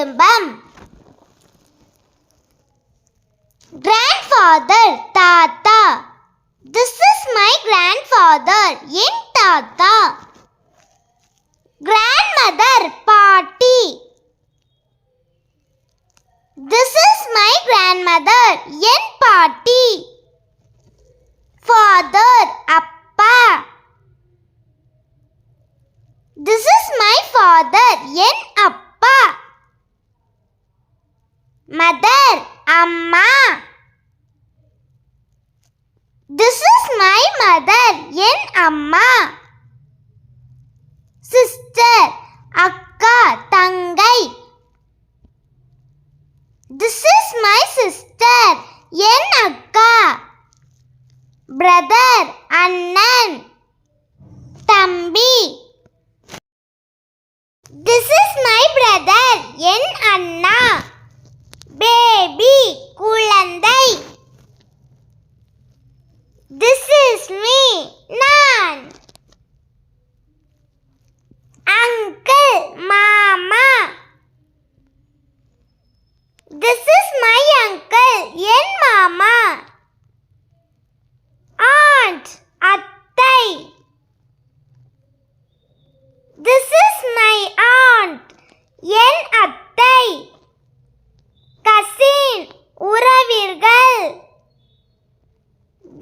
குடும்பம். Grandfather தாத்தா. This is my grandfather என் தாத்தா. Grandmother பாட்டி. This is my grandmother என் பாட்டி. Father அப்பா. This is my father என் அப்பா. Mother அம்மா. This is my mother என் அம்மா. Sister அக்கா தங்கை. This is my sister என் அக்கா. Brother அண்ணன் தம்பி. This is my brother N Anna. Baby குழந்தை. This is me நான். Uncle மாமா. This is my uncle என் மாமா. Aunt அத்தை. This is my aunt என் அத்தை. Cousin உறவினர்கள்.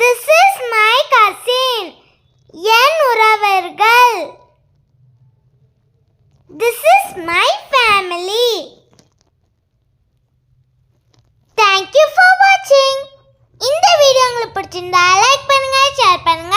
This is my cousin என் உறவினர்கள். This is my family. Thank you for watching. இந்த video உங்களுக்கு பிடிச்சிருந்தா லைக் பண்ணுங்க, ஷேர் பண்ணுங்க.